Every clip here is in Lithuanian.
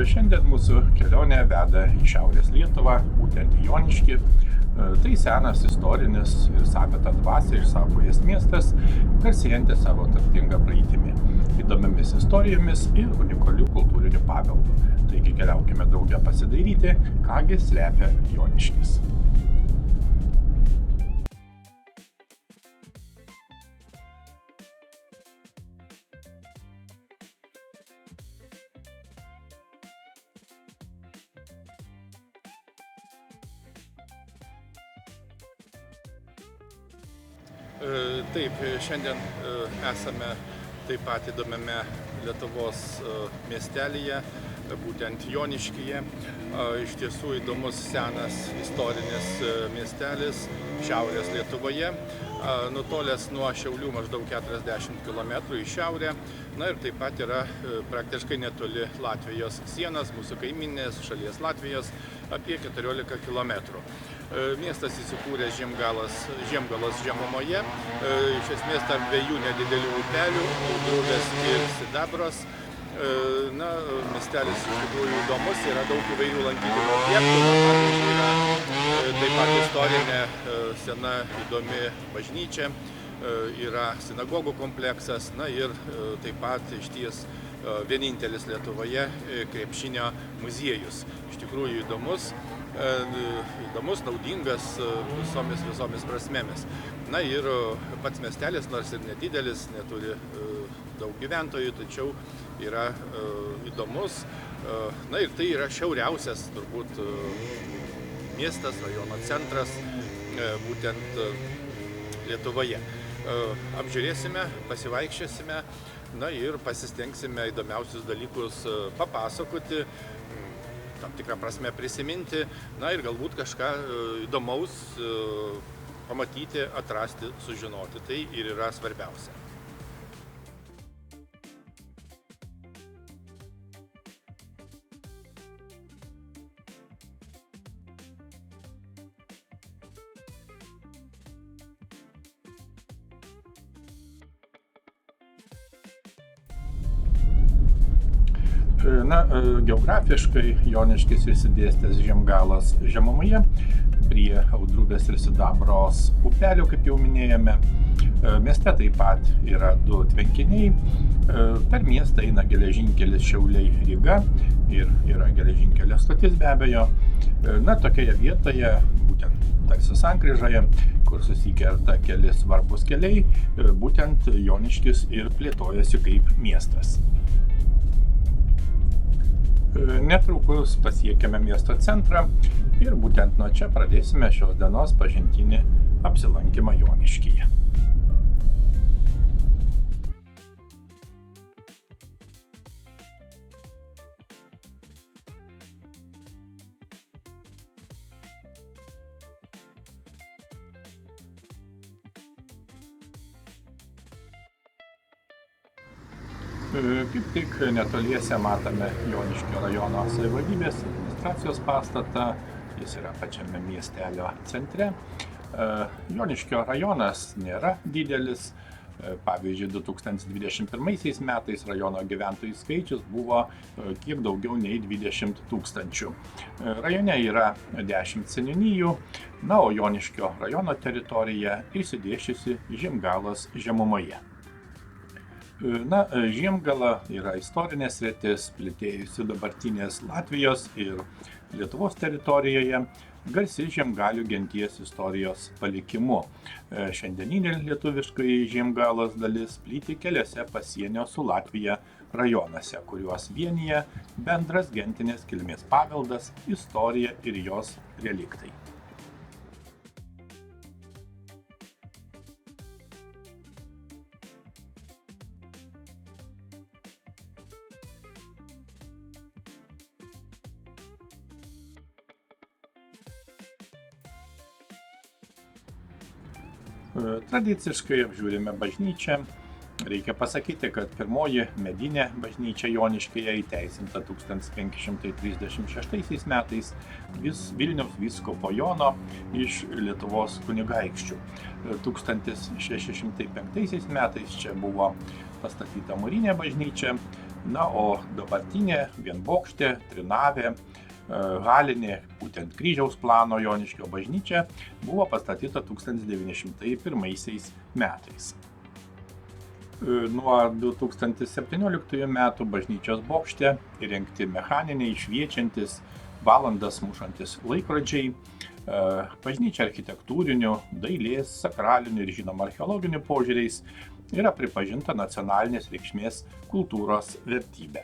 Šiandien mūsų kelionė veda į Šiaurės Lietuvą, būtent į Joniškį. Tai senas istorinis ir savitą dvasią išsaugojęs miestas, garsėjantis savo turtinga praeitimi, įdomiamis istorijomis ir unikaliu kultūriniu paveldu. Taigi keliaukime drauge pasidairyti, kągi slepia Joniškis. Taip, šiandien esame taip pat įdomiame Lietuvos miestelyje, būtent Joniškyje. Iš tiesų įdomus senas istorinis miestelis Šiaurės Lietuvoje, nutolęs nuo Šiaulių maždaug 40 km į šiaurę. Na ir taip pat yra praktiškai netoli Latvijos sienos, mūsų kaiminės šalies Latvijos, apie 14 km. Miestas įsikūrė Žiemgalos žemumoje, iš esmės tarp dviejų nedidelių upelių, Audruvės ir Sidabros. Miestelis iš tikrųjų įdomus, yra daug įvairių lankytinų objektų, pavyzdžiui, yra taip pat istorinė sena įdomi bažnyčia, yra sinagogų kompleksas, ir taip pat išties vienintelis Lietuvoje krepšinio muziejus. Iš tikrųjų įdomus, naudingas visomis prasmėmis. Ir pats miestelis, nors ir nedidelis, neturi daug gyventojų, tačiau yra įdomus. Ir tai yra šiauriausias turbūt miestas, rajono centras būtent Lietuvoje. Apžiūrėsime, pasivaikščiosime, ir pasistengsime įdomiausius dalykus papasakoti, tam tikrą prasme prisiminti, ir galbūt kažką įdomaus pamatyti, atrasti, sužinoti. Tai ir yra svarbiausia. Geografiškai Joniškis išsidėstęs Žiemgalos žemumoje, prie Audruvės ir Sidabros upelių, kaip jau minėjome. Mieste taip pat yra du tvenkiniai. Per miestą eina geležinkelis Šiauliai-Ryga ir yra geležinkelio stotis be abejo. Tokioje vietoje, būtent tarsi sankryžoje, kur susikerta keli svarbus keliai, būtent Joniškis ir plėtojasi kaip miestas. Netrukus pasiekėme miesto centrą ir būtent nuo čia pradėsime šios dienos pažintinį apsilankymą Joniškyje. Kaip tik netoliese matome Joniškio rajono savivaldybės administracijos pastatą, jis yra pačiame miestelio centre. Joniškio rajonas nėra didelis, pavyzdžiui, 2021 metais rajono gyventojų skaičius buvo kiek daugiau nei 20 000. Rajone yra 10 seniūnijų, o Joniškio rajono teritorija išsidėsčiusi Žiemgalos žemumoje. Žiemgala yra istorinė sritis, plėtėjusi dabartinės Latvijos ir Lietuvos teritorijoje, garsi žiemgalių genties istorijos palikimu. Šiandieninė lietuviškai Žiemgalos dalis plyti keliose pasienio su Latvija rajonuose, kuriuos vienija bendras gentinės kilmės paveldas, istorija ir jos reliktai. Tradiciškai apžiūrime bažnyčią. Reikia pasakyti, kad pirmoji medinė bažnyčia Joniškyje įteisinta 1536 metais Vilniaus vyskupo Jono iš Lietuvos kunigaikščių. 1605 metais čia buvo pastatyta mūrinė bažnyčia, Na, o dabartinė vienbokštė, trinavė, halinė, būtent kryžiaus plano Joniškio bažnyčia, buvo pastatyta 1901 metais. Nuo 2017 metų bažnyčios bokšte įrengti mechaniniai, šviečiantis, valandas mušantis laikrodžiai. Bažnyčia architektūriniu, dailės, sakraliniu ir žinoma archeologiniu požiūriais yra pripažinta nacionalinės reikšmės kultūros vertybė.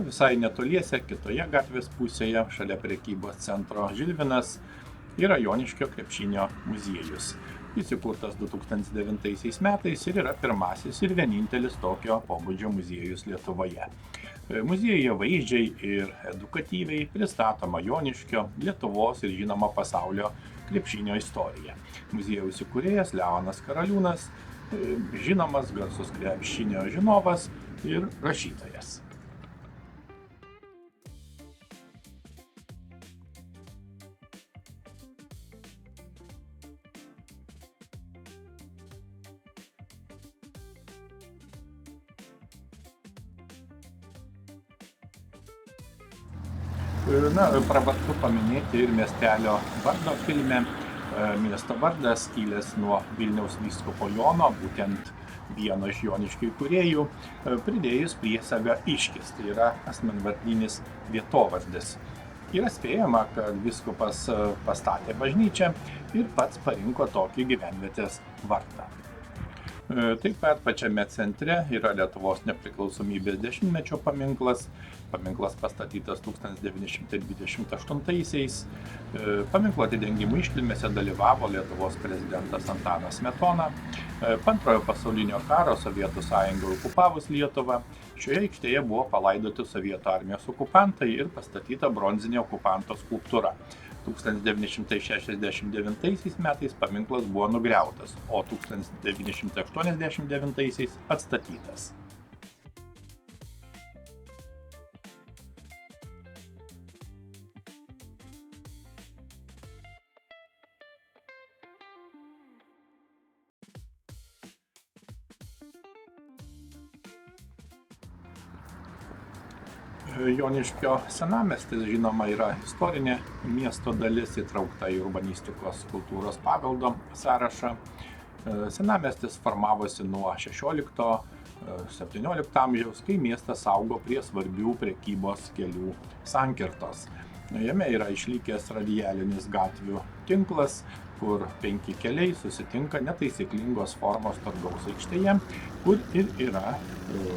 Visai netoliese, kitoje gatvės pusėje, šalia prekybos centro Žilvinas, yra Joniškio krepšinio muziejus. Jis įkurtas 2009 metais ir yra pirmasis ir vienintelis tokio pobūdžio muziejus Lietuvoje. Muziejuje vaizdžiai ir edukatyviai pristatoma Joniškio, Lietuvos ir žinoma pasaulio krepšinio istorija. Muziejaus įkūrėjas Leonas Karaliūnas, žinomas garsus krepšinio žinovas ir rašytojas. Pravartu paminėti ir miestelio vardo kilmę. Miesto vardas kilęs nuo Vilniaus vyskupo Jono, būtent vieno iš Joniškių įkūrėjų, pridėjus priesagą Iškis, tai yra asmenvardinis vietovardis. Yra spėjama, kad vyskupas pastatė bažnyčią ir pats parinko tokį gyvenvietės vardą. Taip pat pačiame centre yra Lietuvos nepriklausomybės 10-mečio paminklas. Paminklas pastatytas 1928-aisiais. Paminklo atidengimo iškilmėse dalyvavo Lietuvos prezidentas Antanas Smetona. Po Antrojo pasaulinio karo Sovietų sąjunga okupavus Lietuvą. Šioje aikštėje buvo palaidoti Sovietų armijos okupantai ir pastatyta bronzinė okupanto skulptūra. 1969 metais paminklas buvo nugriautas, o 1989 atstatytas. Joniškio senamiestis, žinoma, yra istorinė miesto dalis įtraukta į urbanistikos kultūros paveldo sąrašą. Senamiestis formavosi nuo 16–17 amžiaus, kai miestas augo prie svarbių prekybos kelių sankirtos. Jame yra išlikęs radialinis gatvių tinklas, kur 5 keliai susitinka netaisyklingos formos Turgaus aikštėje, kur ir yra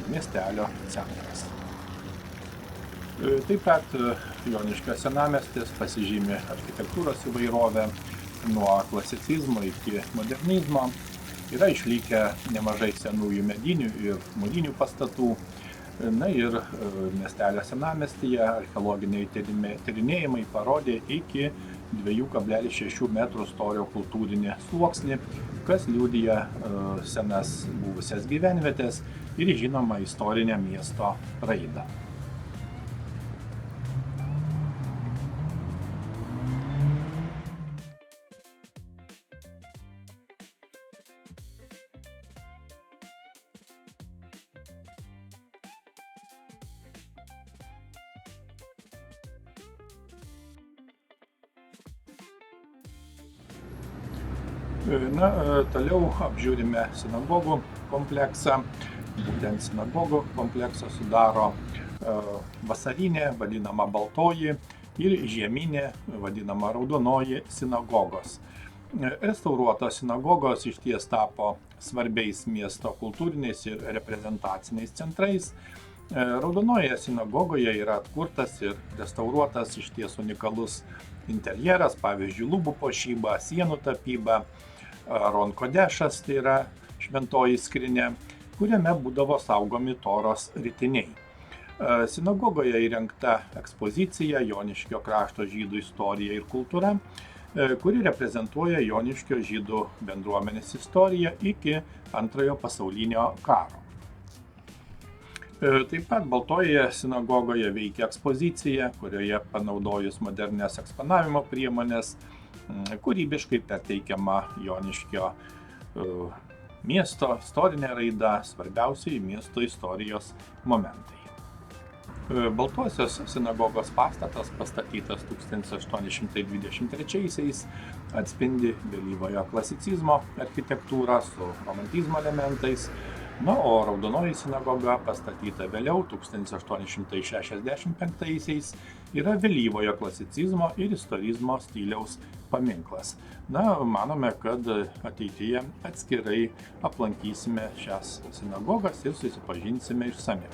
miestelio centras. Taip pat Joniškio senamiestis pasižymi architektūros įvairovę nuo klasicizmo iki modernizmo. Yra išlikę nemažai senųjų medinių ir mūrinių pastatų. Na ir miestelio senamiestyje archeologiniai tyrinėjimai parodė iki 2,6 metrų storio kultūrinį sluoksnį, kas liudija senas buvusias gyvenvietes ir žinoma istorinę miesto raidą. Toliau apžiūrime sinagogų kompleksą. Būtent sinagogų kompleksą sudaro vasarinė, vadinama baltoji, ir žieminė, vadinama raudonoji sinagogos. Restauruotos sinagogos išties tapo svarbiais miesto kultūriniais ir reprezentaciniais centrais. Raudonojoje sinagogoje yra atkurtas ir restauruotas išties unikalus interjeras, pavyzdžiui, lubų puošyba, sienų tapyba, Aron Kodešas, tai yra šventoji skrinė, kuriame būdavo saugomi Toros ritiniai. Sinagogoje įrengta ekspozicija Joniškio krašto žydų istorija ir kultūra. kuri reprezentuoja Joniškio žydų bendruomenės istoriją iki Antrojo pasaulinio karo. Taip pat Baltojoje sinagogoje veikia ekspozicija, kurioje panaudojus modernias eksponavimo priemonės, kūrybiškai perteikiama Joniškio miesto istorinė raida, svarbiausiai miesto istorijos momentai. Baltosios sinagogos pastatas, pastatytas 1823-aisiais, atspindi vėlyvojo klasicizmo architektūrą su romantizmo elementais, o Raudonoji sinagoga, pastatyta vėliau 1865-aisiais, yra vėlyvojo klasicizmo ir istorizmo stiliaus paminklas. Manome, kad ateityje atskirai aplankysime šias sinagogas ir susipažinsime išsamiau.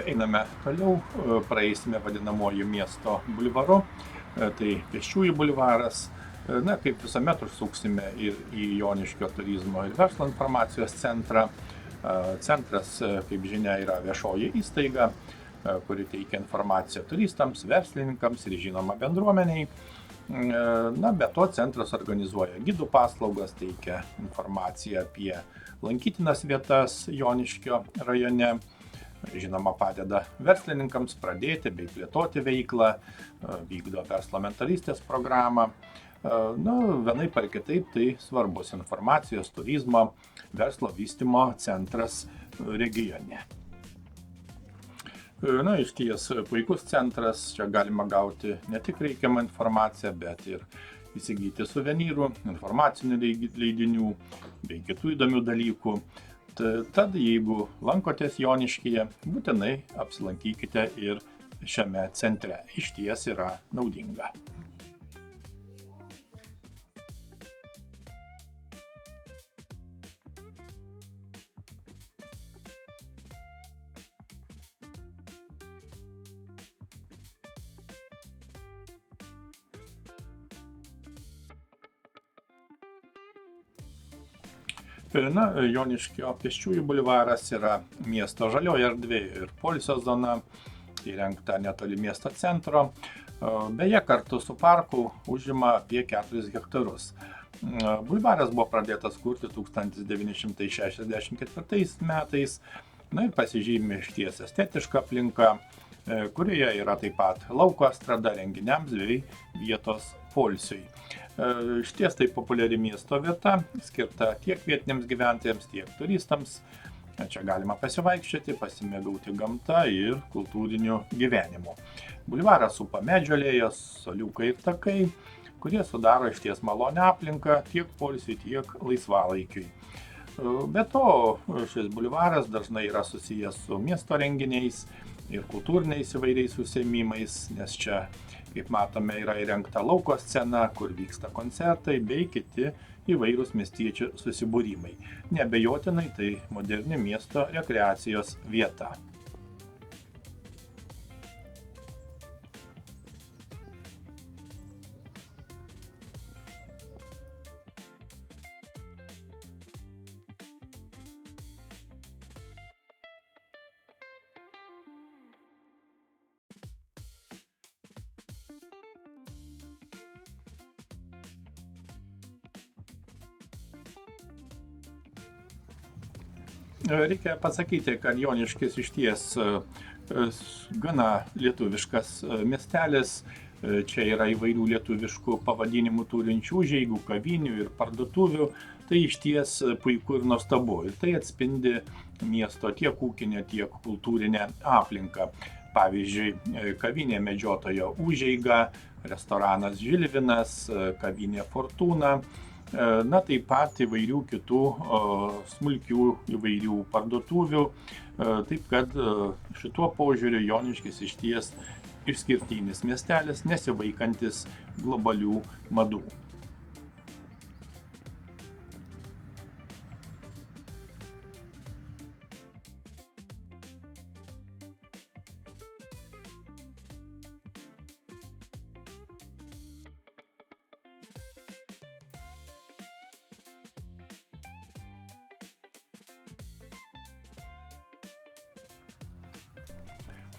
Einame toliau, praeisime vadinamoju miesto bulvaru, tai pėsčiųjų bulvaras. Kaip visuomet užsuksime ir į Joniškio turizmo ir verslo informacijos centrą. Centras, kaip žinia, yra viešoji įstaiga, kuri teikia informaciją turistams, verslininkams ir žinoma bendruomeniai. Be to centras organizuoja gidų paslaugas, teikia informaciją apie lankytinas vietas Joniškio rajone. Žinoma, padeda verslininkams pradėti bei plėtoti veiklą, vykdo verslo mentorystės programą. Vienaip ar kitaip tai svarbus informacijos, turizmo, verslo vystymo centras regione. Išties puikus centras, čia galima gauti ne tik reikiamą informaciją, bet ir įsigyti suvenyrų, informacinių leidinių bei kitų įdomių dalykų. Tad, jeigu lankotės Joniškyje, būtinai apsilankykite ir šiame centre. Išties yra naudinga. Joniškio pėsčiųjų bulvaras yra miesto žalioji erdvė ir poilsio zona, įrengta netoli miesto centro. Beje, kartu su parku užima apie 4 hektarus. Bulvaras buvo pradėtas kurti 1964 metais ir pasižymi išties estetišką aplinką, kurioje yra taip pat lauko estrada renginiams bei vietos poilsiui. Išties tai populiari miesto vieta, skirta tiek vietiniams gyventojams, tiek turistams. Čia galima pasivaikščioti, pasimėgauti gamta ir kultūriniu gyvenimu. Bulvarą supa medžių alėjos, suoliukai ir takai, kurie sudaro išties malonią aplinką tiek poilsiui, tiek laisvalaikiui. Be to, šis bulvaras dažnai yra susijęs su miesto renginiais ir kultūriniais įvairiais užsiėmimais, nes čia, kaip matome, yra įrengta lauko scena, kur vyksta koncertai bei kiti įvairūs miestiečių susibūrimai. Neabejotinai tai moderni miesto rekreacijos vieta. Reikia pasakyti, kad Joniškis išties gana lietuviškas miestelis. Čia yra įvairių lietuviškų pavadinimų turinčių užeigų, kavinių ir parduotuvių. Tai išties puiku ir nuostabu. Ir tai atspindi miesto tiek ūkinę, tiek kultūrinę aplinką. Pavyzdžiui, kavinė Medžiotojo užeiga, restoranas Žilvinas, kavinė Fortūna. Taip pat įvairių kitų smulkių įvairių parduotuvių. Taip kad šituo požiūriu Joniškis išties išskirtinis miestelis, nesivaikantis globalių madų.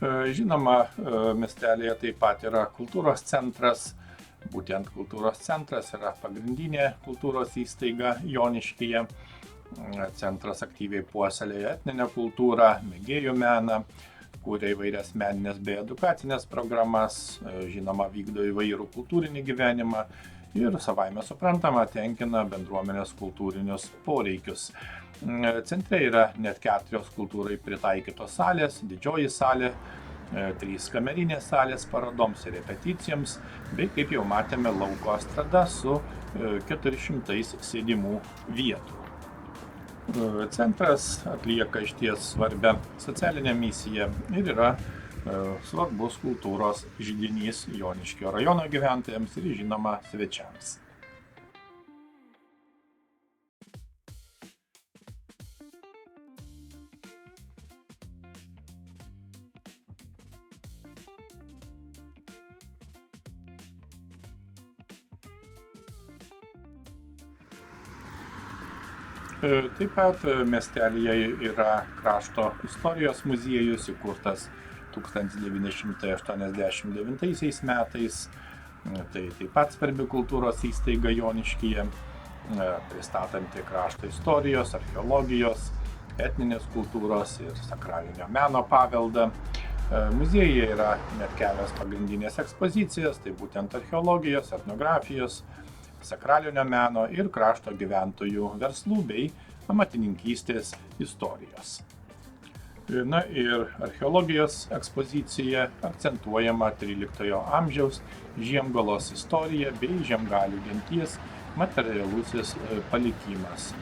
Žinoma, miestelėje taip pat yra kultūros centras. Būtent kultūros centras yra pagrindinė kultūros įstaiga Joniškyje. Centras aktyviai puoselėja etninę kultūrą, mėgėjų meną, kuria įvairias meninės bei edukacinės programas, žinoma, vykdo įvairų kultūrinį gyvenimą ir savaime suprantama tenkina bendruomenės kultūrinius poreikius. Centre yra net 4 kultūrai pritaikytos salės, didžioji salė, 3 kamerinės salės parodoms ir repeticijoms, bei, kaip jau matėme, lauko estrada su 400 sėdimų vietų. Centras atlieka išties svarbią socialinę misiją ir yra svarbus kultūros židinys Joniškio rajono gyventojams ir, žinoma, svečiams. Taip pat miestelyje yra krašto istorijos muziejus, įkurtas 1989 metais. Tai taip pat svarbi kultūros įstaiga Joniškyje, pristatanti krašto istorijos, archeologijos, etninės kultūros ir sakralinio meno paveldą. Muziejuje yra net kelios pagrindinės ekspozicijos, tai būtent archeologijos, etnografijos, sakralinio meno ir krašto gyventojų verslų bei amatininkystės istorijos. Na ir archeologijos ekspozicija akcentuojama 13 amžiaus Žiemgalos istorija bei žiemgalių genties materialusis palikimas.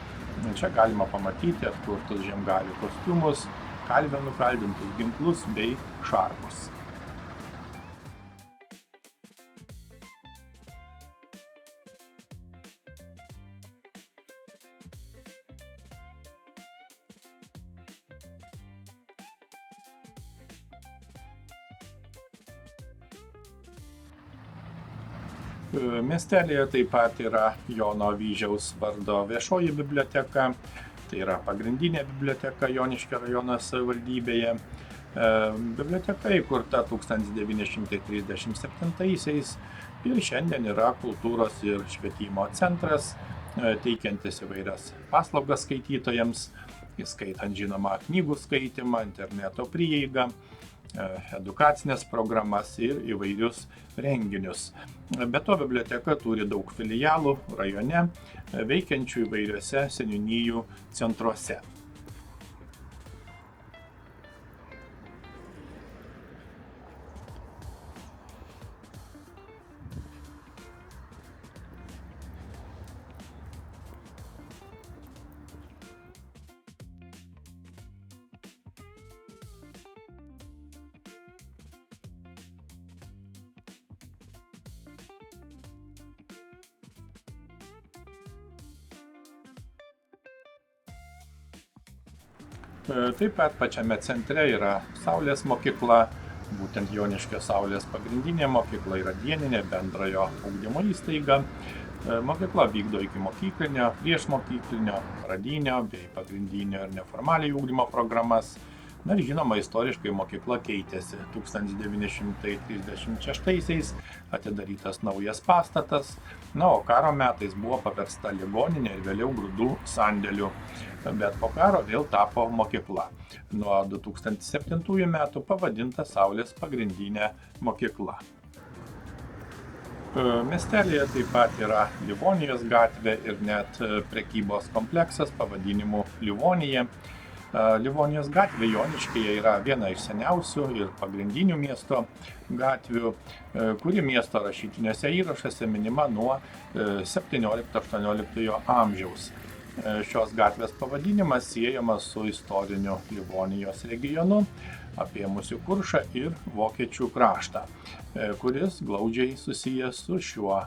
Čia galima pamatyti atkurtus žiemgalių kostiumus, kalve nukaldintus ginklus bei šarvus. Miestelėje taip pat yra Jono Vyžiaus vardo viešoji biblioteka, tai yra pagrindinė biblioteka Joniškio rajono savivaldybėje. Biblioteka įkurta 1937-aisiais ir šiandien yra kultūros ir švietimo centras, teikiantis įvairias paslaugas skaitytojams, įskaitant, žinoma, knygų skaitymą, interneto prieigą, edukacinės programas ir įvairius renginius. Be to, biblioteka turi daug filialų rajone, veikiančių įvairiuose seniūnijų centruose. Taip pat pačiame centre yra Saulės mokykla, būtent Joniškio Saulės pagrindinė mokykla yra dieninė bendrojo ugdymo įstaiga. Mokykla vykdo ikimokyklinio, priešmokyklinio, pradinio bei pagrindinio ir neformaliojo ugdymo programas. Na ir žinoma, istoriškai mokykla keitėsi. 1936-aisiais atidarytas naujas pastatas, o karo metais buvo paversta ligoninė ir vėliau grūdų sandėliu. Bet po karo vėl tapo mokykla. Nuo 2007 metų pavadinta Saulės pagrindinė mokykla. Miestelėje taip pat yra Livonijos gatvė ir net prekybos kompleksas pavadinimu Livonija. Livonijos gatvė Joniškyje yra viena iš seniausių ir pagrindinių miesto gatvių, kuri miesto rašytiniuose įrašuose minima nuo 17-18 amžiaus. Šios gatvės pavadinimas siejamas su istoriniu Livonijos regionu, apėmusiu Kuršą ir Vokiečių kraštą, kuris glaudžiai susijęs su šiuo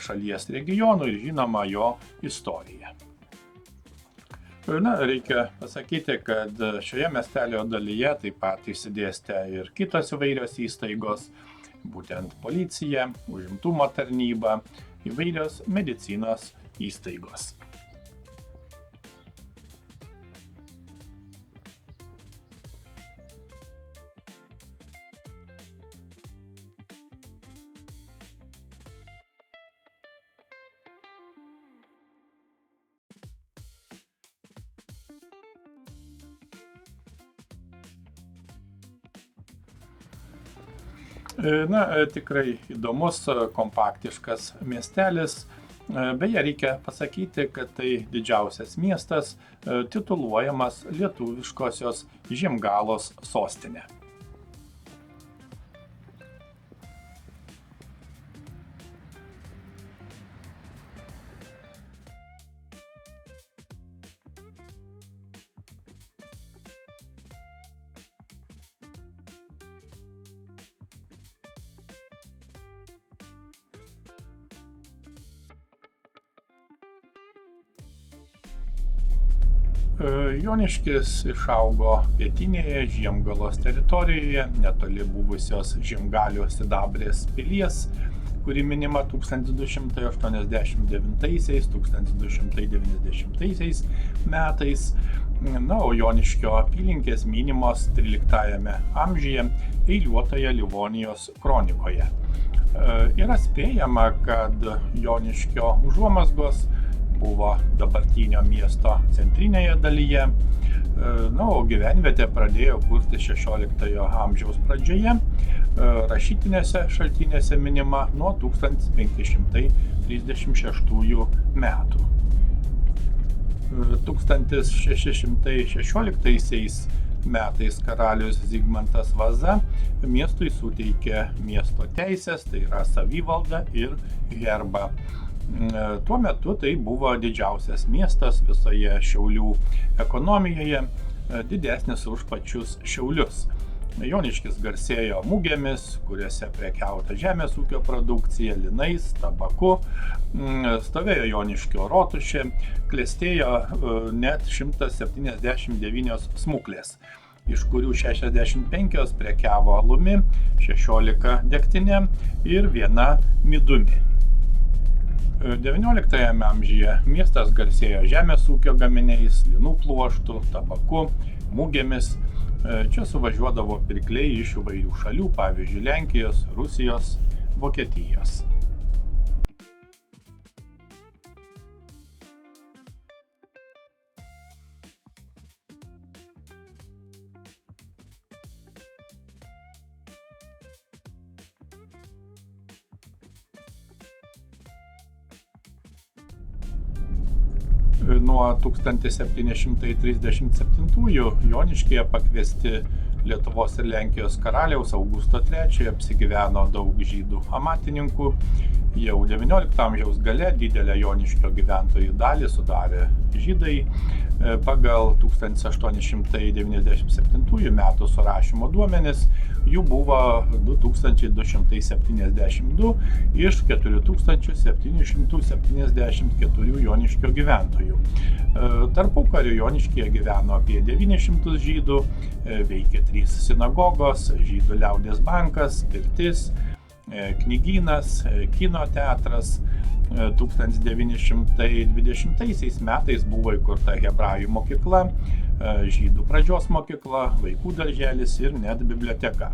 šalies regionu ir žinoma jo istorija. Reikia pasakyti, kad šioje miestelio dalyje taip pat išsidėstę ir kitos įvairios įstaigos, būtent policija, užimtumo tarnyba, įvairios medicinos įstaigos. Tikrai įdomus, kompaktiškas miestelis. Beje, reikia pasakyti, kad tai didžiausias miestas, tituluojamas lietuviškosios Žiemgalos sostinė. Joniškis išaugo pietinėje Žiemgalos teritorijoje, netoli buvusios Žiemgalių sidabrės pilies, kuri minima 1299–1290 metais, o Joniškio apylinkės minimos 13 amžiuje eiliuotoje Livonijos kronikoje. Yra spėjama, kad Joniškio užuomazgos buvo dabartinio miesto centrinėje dalyje, o gyvenvietė pradėjo kurti 16 amžiaus pradžioje, rašytinėse šaltinėse minima nuo 1536 metų. 1616 metais karalius Zigmantas Vaza miestui suteikė miesto teisės, tai yra savivaldą ir herbą. Tuo metu tai buvo didžiausias miestas visoje Šiaulių ekonomijoje, didesnis už pačius Šiaulius. Joniškis garsėjo mugėmis, kuriuose prekiauta žemės ūkio produkcija, linais, tabaku, stovėjo Joniškio rotušė, klestėjo net 179 smuklės, iš kurių 65 prekiavo alumi, 16 degtine ir 1 midumi. XIX amžiuje miestas garsėjo žemės ūkio gaminiais, linų pluoštų, tabaku, mugėmis. Čia suvažiuodavo pirkliai iš įvairių šalių, pavyzdžiui, Lenkijos, Rusijos, Vokietijos. Nuo 1737-ųjų Joniškyje pakviesti Lietuvos ir Lenkijos karaliaus Augusto III apsigyveno daug žydų amatininkų. Jau XIX amžiaus gale didelę Joniškio gyventojų dalį sudarė žydai. Pagal 1897 metų surašymo duomenis jų buvo 2272 iš 4774 Joniškio gyventojų. Tarpukariu Joniškyje gyveno apie 900 žydų, veikė 3 sinagogos, žydų liaudies bankas, pirtis, knygynas, kino teatras. 1920 metais buvo įkurta hebrajų mokykla, žydų pradžios mokykla, vaikų darželis ir net biblioteka.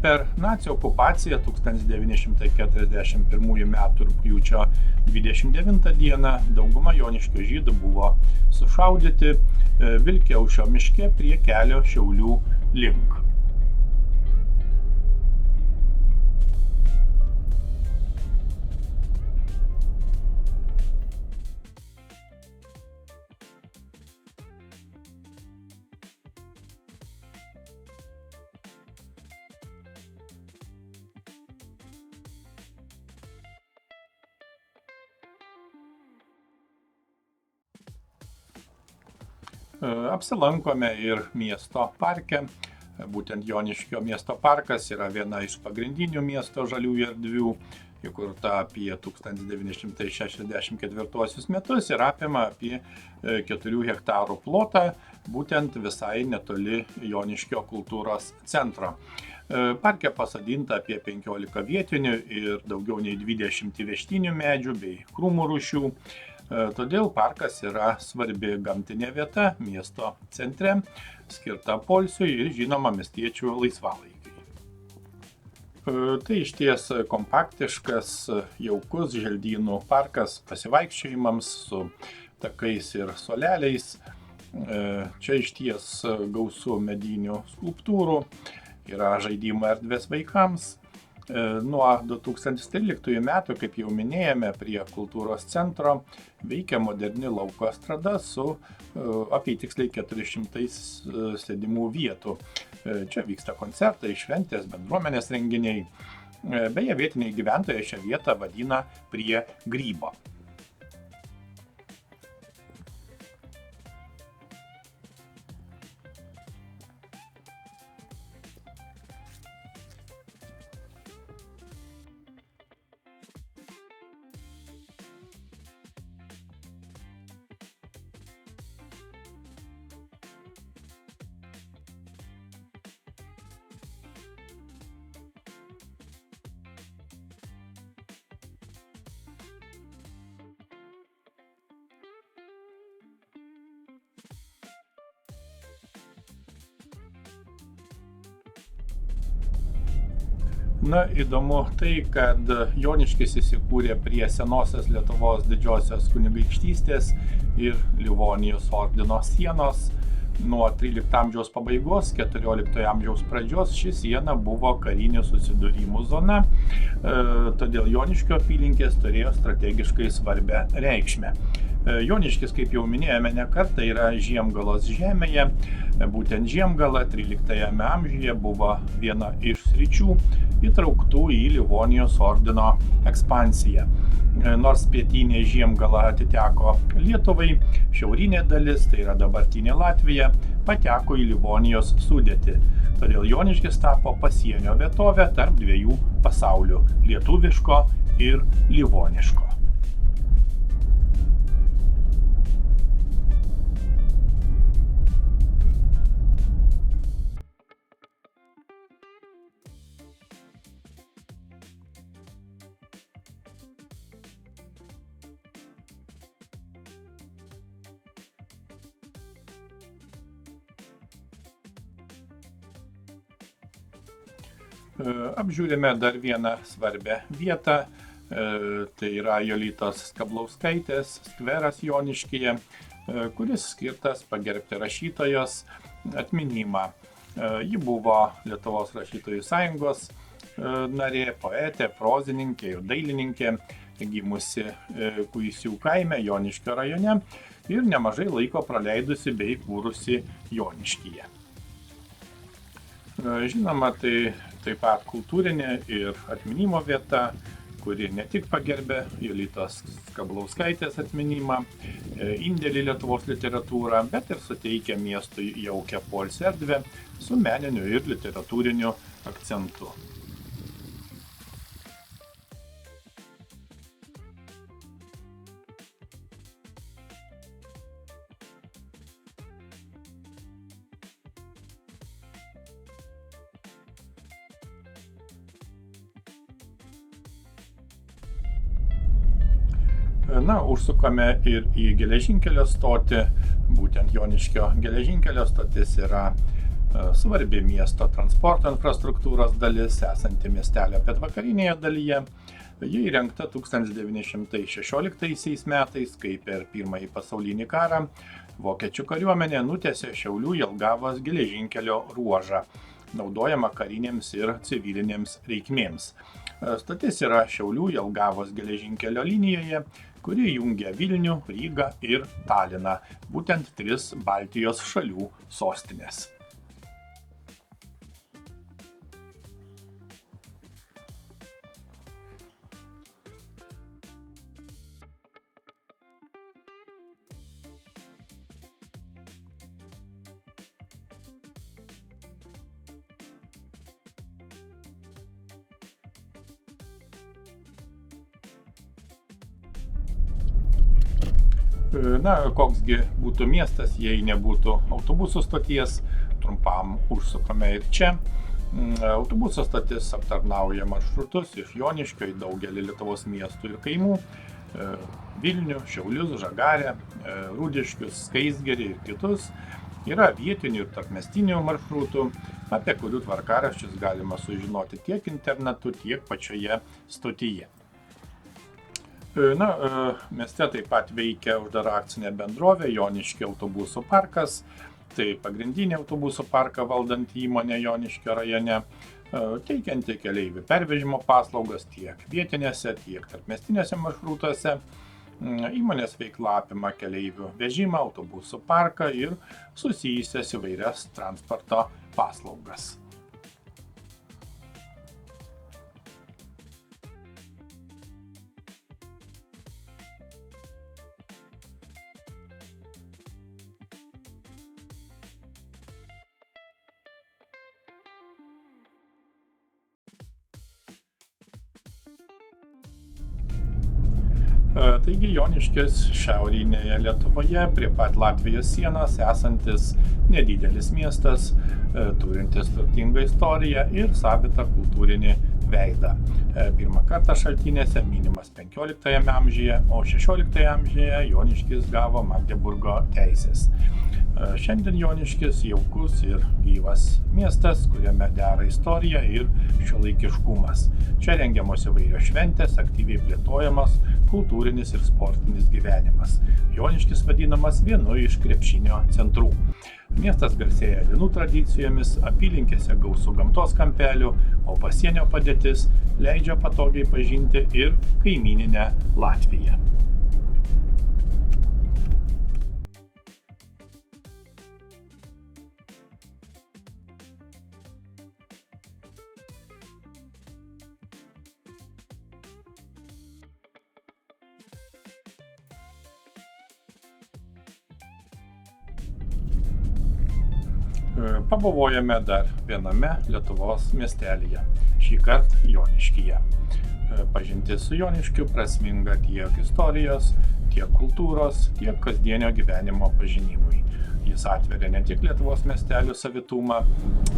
Per nacių okupaciją 1941 metų rugpjūčio 29 dieną dauguma Joniškio žydų buvo sušaudyti Vilkiaušio miške prie kelio Šiaulių link. Apsilankome ir miesto parke. Būtent Joniškio miesto parkas yra viena iš pagrindinių miesto žaliųjų erdvių, įkurta apie 1964 metus ir apima apie 4 hektarų plotą, būtent visai netoli Joniškio kultūros centro. Parke pasodinta apie 15 vietinių ir daugiau nei 20 įvežtinių medžių bei krūmų rūšių. Todėl parkas yra svarbi gamtinė vieta miesto centre, skirta poilsiui ir žinoma miestiečių laisvalaikiui. Tai išties kompaktiškas, jaukus želdynų parkas pasivaikščiojimams su takais ir suoleliais. Čia išties gausu medinių skulptūrų, yra žaidimo erdvės vaikams. Nuo 2013 metų, kaip jau minėjome, prie kultūros centro veikia moderni lauko estrada su apytiksliai 400 sėdimų vietų. Čia vyksta koncertai, šventės, bendruomenės renginiai. Beje, vietiniai gyventojai šią vietą vadina prie grybo. Įdomu tai, kad Joniškis įsikūrė prie senosios Lietuvos didžiosios kunigaikštystės ir Livonijos ordino sienos. Nuo 13 amžiaus pabaigos, 14 amžiaus pradžios ši siena buvo karinių susidūrimų zona, todėl Joniškio apylinkės turėjo strategiškai svarbią reikšmę. Joniškis, kaip jau minėjome ne kartą, yra Žiemgalos žemėje. Būtent Žiemgala 13 amžiuje buvo viena iš sričių įtrauktų į Livonijos ordino ekspansiją. Nors pietinė Žiemgala atiteko Lietuvai, šiaurinė dalis, tai yra dabartinė Latvija, pateko į Livonijos sudėtį. Todėl Joniškis tapo pasienio vietovė tarp dviejų pasaulių – lietuviško ir livoniško. Apžiūrime dar vieną svarbę vietą, tai yra Jolitos Skablauskaitės skveras Joniškyje, kuris skirtas pagerbti rašytojos atminimą. Ji buvo Lietuvos rašytojų sąjungos narė, poetė, prozininkė ir dailininkė, gimusi Kuisių kaime Joniškio rajone ir nemažai laiko praleidusi bei kūrusi Joniškyje. Žinoma, tai taip pat kultūrinė ir atminimo vieta, kuri ne tik pagerbė Jolitos Skablauskaitės atminimą, indėlį Lietuvos literatūrą, bet ir suteikia miestui jaukią poilsio erdvę su meniniu ir literatūriniu akcentu. Užsukame ir į geležinkelio stotį. Būtent Joniškio geležinkelio stotis yra svarbi miesto transporto infrastruktūros dalis, esanti miestelio pietvakarinėje dalyje. Ji įrengta 1916 metais, kai per Pirmąjį pasaulinį karą vokiečių kariuomenė nutiesė Šiaulių Jelgavos geležinkelio ruožą, naudojama karinėms ir civilinėms reikmėms. Stotis yra Šiaulių Jelgavos geležinkelio linijoje, kuri jungia Vilnių, Rygą ir Taliną, būtent 3 Baltijos šalių sostinės. Na, koksgi būtų miestas, jei nebūtų autobusų stoties, trumpam užsukame ir čia. Autobuso stotis aptarnauja maršrutus iš Joniškio į daugelį Lietuvos miestų ir kaimų. Vilnių, Šiaulius, Žagarę, Rūdiškius, Skaisgirį ir kitus. Yra vietinių ir tarpmiestinių maršrutų, apie kurių tvarkaraščius galima sužinoti tiek internetu, tiek pačioje stotyje. Na, mieste taip pat veikia uždara akcinė bendrovė Joniškio autobusų parkas. Tai pagrindinė autobusų parką valdanti įmonė Joniškio rajone, teikianti keleivių pervežimo paslaugas tiek vietinėse, tiek tarpmiestinėse maršrutuose. Įmonės veikla apima keleivių vežimą, autobusų parką ir susijusias įvairias transporto paslaugas. Taigi Joniškis šiaurinėje Lietuvoje, prie pat Latvijos sienos esantis nedidelis miestas, turintis turtingą istoriją ir savitą kultūrinį veidą. Pirmą kartą šaltinėse minimas 15 amžiuje, o 16 amžiuje Joniškis gavo Magdeburgo teises. Šiandien Joniškis jaukus ir gyvas miestas, kuriame dera istorija ir šiuolaikiškumas. Čia rengiamos įvairios šventės, aktyviai plėtojamas kultūrinis ir sportinis gyvenimas. Joniškis vadinamas vienu iš krepšinio centrų. Miestas garsėja linų tradicijomis, apylinkėse gausu gamtos kampelių, o pasienio padėtis leidžia patogiai pažinti ir kaimyninę Latviją. Pabuvojame dar viename Lietuvos miestelyje, šį kartą Joniškyje. Pažintis su Joniškiu prasminga tiek istorijos, tiek kultūros, tiek kasdienio gyvenimo pažinimui. Jis atveria ne tik Lietuvos miestelių savitumą,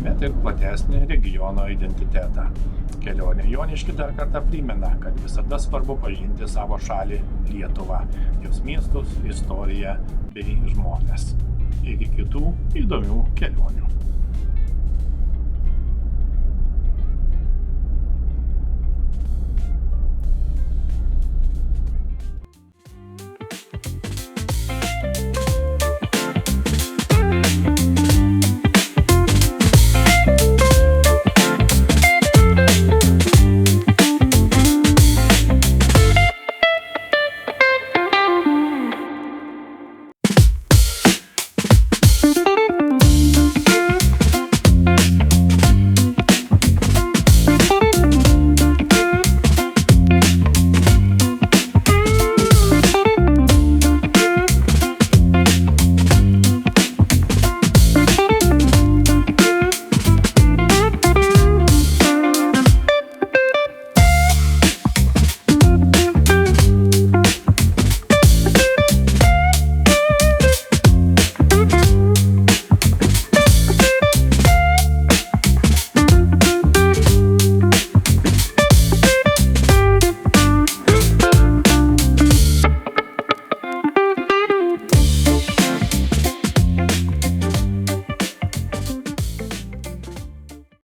bet ir platesnį regiono identitetą. Kelionė Joniškį dar kartą primena, kad visada svarbu pažinti savo šalį Lietuvą, jos miestus, istoriją bei žmones. Iki kitų įdomių kelionių.